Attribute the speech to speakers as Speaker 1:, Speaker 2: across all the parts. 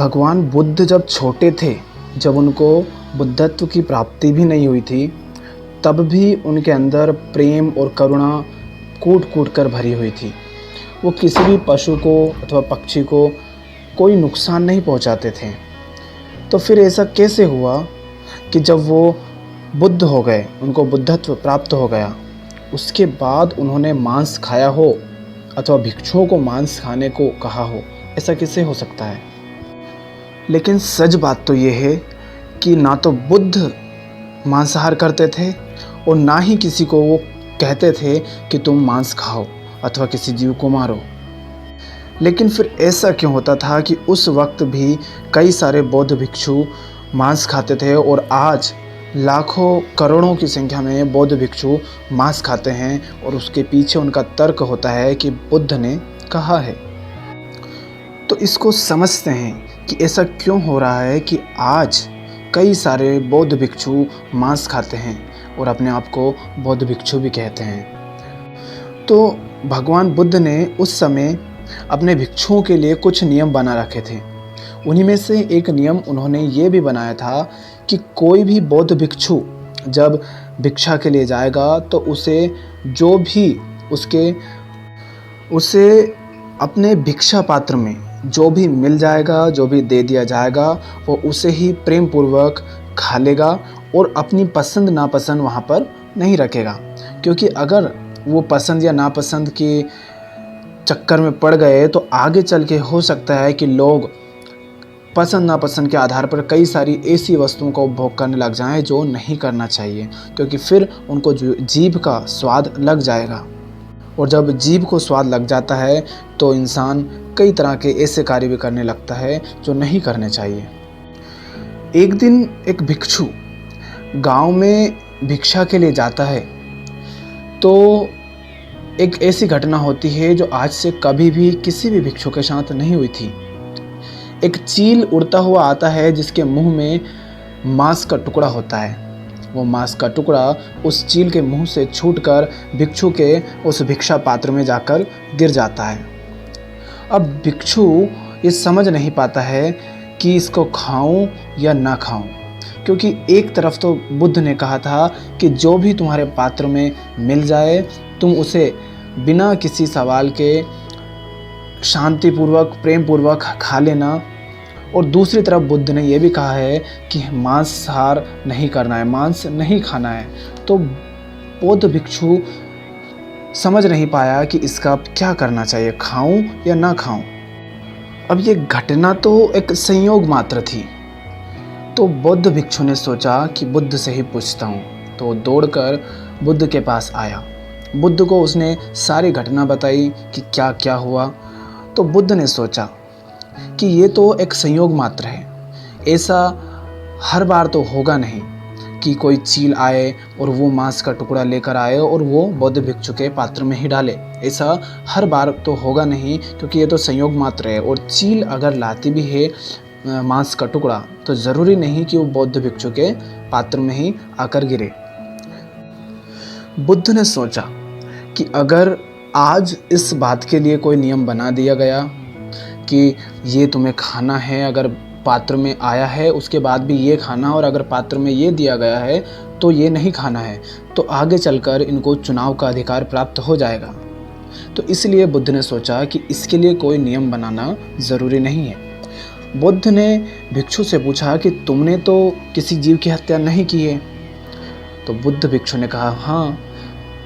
Speaker 1: भगवान बुद्ध जब छोटे थे, जब उनको बुद्धत्व की प्राप्ति भी नहीं हुई थी, तब भी उनके अंदर प्रेम और करुणा कूट-कूट कर भरी हुई थी। वो किसी भी पशु को अथवा पक्षी को कोई नुकसान नहीं पहुंचाते थे। तो फिर ऐसा कैसे हुआ कि जब वो बुद्ध हो गए, उनको बुद्धत्व प्राप्त हो गया, उसके बाद उन्होंने मांस खाया हो अथवा भिक्षुओं को मांस खाने को कहा हो? ऐसा कैसे हो सकता है? लेकिन सच बात तो ये है कि ना तो बुद्ध मांसाहार करते थे और ना ही किसी को वो कहते थे कि तुम मांस खाओ अथवा किसी जीव को मारो। लेकिन फिर ऐसा क्यों होता था कि उस वक्त भी कई सारे बौद्ध भिक्षु मांस खाते थे और आज लाखों करोड़ों की संख्या में बौद्ध भिक्षु मांस खाते हैं, और उसके पीछे उनका तर्क होता है कि बुद्ध ने कहा है। तो इसको समझते हैं कि ऐसा क्यों हो रहा है कि आज कई सारे बौद्ध भिक्षु मांस खाते हैं और अपने आप को बौद्ध भिक्षु भी कहते हैं। तो भगवान बुद्ध ने उस समय अपने भिक्षुओं के लिए कुछ नियम बना रखे थे। उन्हीं में से एक नियम उन्होंने ये भी बनाया था कि कोई भी बौद्ध भिक्षु जब भिक्षा के लिए जाएगा तो उसे अपने भिक्षा पात्र में जो भी मिल जाएगा, जो भी दे दिया जाएगा, वो उसे ही प्रेम पूर्वक खा लेगा और अपनी पसंद नापसंद वहाँ पर नहीं रखेगा। क्योंकि अगर वो पसंद या नापसंद के चक्कर में पड़ गए तो आगे चल के हो सकता है कि लोग पसंद नापसंद के आधार पर कई सारी ऐसी वस्तुओं का उपभोग करने लग जाएं जो नहीं करना चाहिए, क्योंकि फिर उनको जीभ का स्वाद लग जाएगा, और जब जीभ को स्वाद लग जाता है तो इंसान कई तरह के ऐसे कार्य भी करने लगता है जो नहीं करने चाहिए। एक दिन एक भिक्षु गांव में भिक्षा के लिए जाता है, तो एक ऐसी घटना होती है जो आज से कभी भी किसी भी भिक्षु के साथ नहीं हुई थी। एक चील उड़ता हुआ आता है जिसके मुंह में मांस का टुकड़ा होता है। वो मांस का टुकड़ा उस चील के मुंह से छूटकर भिक्षु के उस भिक्षा पात्र में जाकर गिर जाता है। अब भिक्षु ये समझ नहीं पाता है कि इसको खाऊं या ना खाऊं, क्योंकि एक तरफ तो बुद्ध ने कहा था कि जो भी तुम्हारे पात्र में मिल जाए तुम उसे बिना किसी सवाल के शांतिपूर्वक प्रेम पूर्वक खा लेना, और दूसरी तरफ बुद्ध ने यह भी कहा है कि मांसाहार नहीं करना है, मांस नहीं खाना है। तो बौद्ध भिक्षु समझ नहीं पाया कि इसका क्या करना चाहिए, खाऊं या ना खाऊं। अब ये घटना तो एक संयोग मात्र थी, तो बौद्ध भिक्षु ने सोचा कि बुद्ध से ही पूछता हूँ। तो दौड़कर बुद्ध के पास आया। बुद्ध को उसने सारी घटना बताई कि क्या क्या हुआ। तो बुद्ध ने सोचा कि ये तो एक संयोग मात्र है, ऐसा हर बार तो होगा नहीं कि कोई चील आए और वो मांस का टुकड़ा लेकर आए और वो बौद्ध भिक्षु के पात्र में ही डाले। ऐसा हर बार तो होगा नहीं, क्योंकि ये तो संयोग मात्र है, और चील अगर लाती भी है मांस का टुकड़ा तो ज़रूरी नहीं कि वो बौद्ध भिक्षु के पात्र में ही आकर गिरे। बुद्ध ने सोचा कि अगर आज इस बात के लिए कोई नियम बना दिया गया कि ये तुम्हें खाना है, अगर पात्र में आया है उसके बाद भी ये खाना, और अगर पात्र में ये दिया गया है तो ये नहीं खाना है, तो आगे चलकर इनको चुनाव का अधिकार प्राप्त हो जाएगा। तो इसलिए बुद्ध ने सोचा कि इसके लिए कोई नियम बनाना ज़रूरी नहीं है। बुद्ध ने भिक्षु से पूछा कि तुमने तो किसी जीव की हत्या नहीं की है? तो बुद्ध भिक्षु ने कहा हाँ।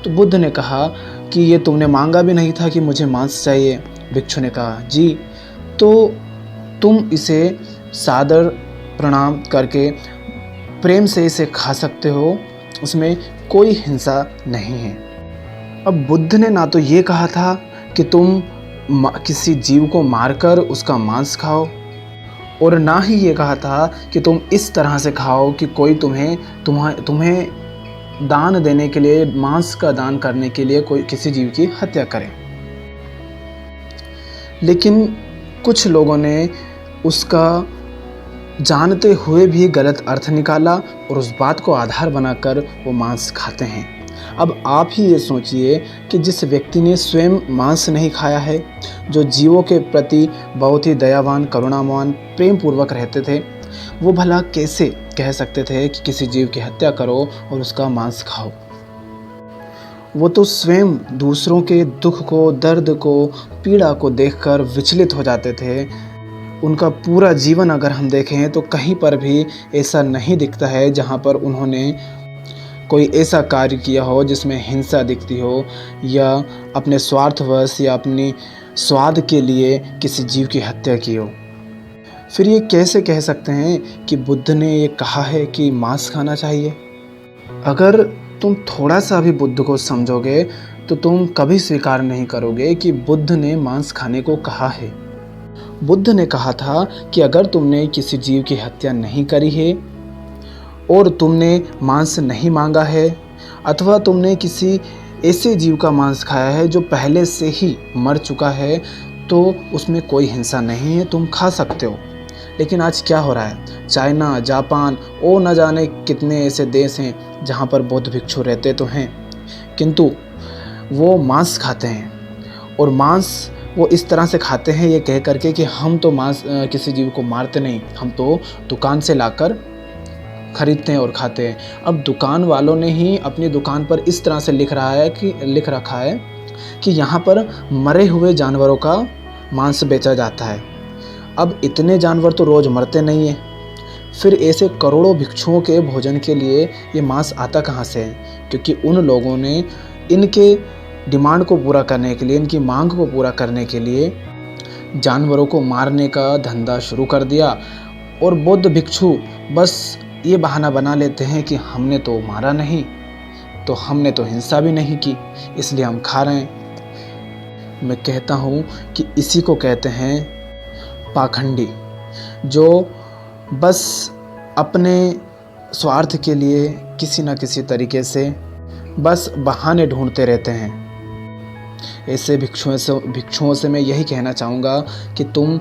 Speaker 1: तो बुद्ध ने कहा कि ये तुमने मांगा भी नहीं था कि मुझे मांस चाहिए? भिक्षु ने कहा जी। तो तुम इसे सादर प्रणाम करके प्रेम से इसे खा सकते हो, उसमें कोई हिंसा नहीं है। अब बुद्ध ने ना तो ये कहा था कि तुम किसी जीव को मारकर उसका मांस खाओ, और ना ही ये कहा था कि तुम इस तरह से खाओ कि कोई तुम्हें दान देने के लिए, मांस का दान करने के लिए कोई किसी जीव की हत्या करे। लेकिन कुछ लोगों ने उसका जानते हुए भी गलत अर्थ निकाला और उस बात को आधार बनाकर वो मांस खाते हैं। अब आप ही ये सोचिए कि जिस व्यक्ति ने स्वयं मांस नहीं खाया है, जो जीवों के प्रति बहुत ही दयावान, करुणावान, प्रेम पूर्वक रहते थे, वो भला कैसे कह सकते थे कि किसी जीव की हत्या करो और उसका मांस खाओ। वो तो स्वयं दूसरों के दुख को, दर्द को, पीड़ा को देखकर विचलित हो जाते थे। उनका पूरा जीवन अगर हम देखें तो कहीं पर भी ऐसा नहीं दिखता है जहाँ पर उन्होंने कोई ऐसा कार्य किया हो जिसमें हिंसा दिखती हो, या अपने स्वार्थवश या अपनी स्वाद के लिए किसी जीव की हत्या की हो। फिर ये कैसे कह सकते हैं कि बुद्ध ने ये कहा है कि मांस खाना चाहिए? अगर तुम थोड़ा सा भी बुद्ध को समझोगे तो तुम कभी स्वीकार नहीं करोगे कि बुद्ध ने मांस खाने को कहा है। बुद्ध ने कहा था कि अगर तुमने किसी जीव की हत्या नहीं करी है और तुमने मांस नहीं मांगा है, अथवा तुमने किसी ऐसे जीव का मांस खाया है जो पहले से ही मर चुका है, तो उसमें कोई हिंसा नहीं है, तुम खा सकते हो। लेकिन आज क्या हो रहा है? चाइना, जापान और न जाने कितने ऐसे देश हैं जहाँ पर बौद्ध भिक्षु रहते तो हैं, किंतु वो मांस खाते हैं। और मांस वो इस तरह से खाते हैं ये कह करके कि हम तो मांस किसी जीव को मारते नहीं, हम तो दुकान से लाकर खरीदते हैं और खाते हैं। अब दुकान वालों ने ही अपनी दुकान पर इस तरह से लिख रखा है कि यहाँ पर मरे हुए जानवरों का मांस बेचा जाता है। अब इतने जानवर तो रोज़ मरते नहीं हैं, फिर ऐसे करोड़ों भिक्षुओं के भोजन के लिए ये मांस आता कहाँ से है? क्योंकि उन लोगों ने इनके डिमांड को पूरा करने के लिए, इनकी मांग को पूरा करने के लिए जानवरों को मारने का धंधा शुरू कर दिया। और बौद्ध भिक्षु बस ये बहाना बना लेते हैं कि हमने तो मारा नहीं, तो हमने तो हिंसा भी नहीं की, इसलिए हम खा रहे हैं। मैं कहता हूँ कि इसी को कहते हैं पाखंडी, जो बस अपने स्वार्थ के लिए किसी न किसी तरीके से बस बहाने ढूंढते रहते हैं। ऐसे भिक्षुओं से मैं यही कहना चाहूँगा कि तुम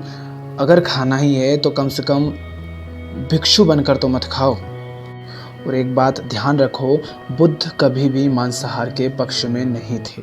Speaker 1: अगर खाना ही है तो कम से कम भिक्षु बनकर तो मत खाओ। और एक बात ध्यान रखो, बुद्ध कभी भी मांसाहार के पक्ष में नहीं थे।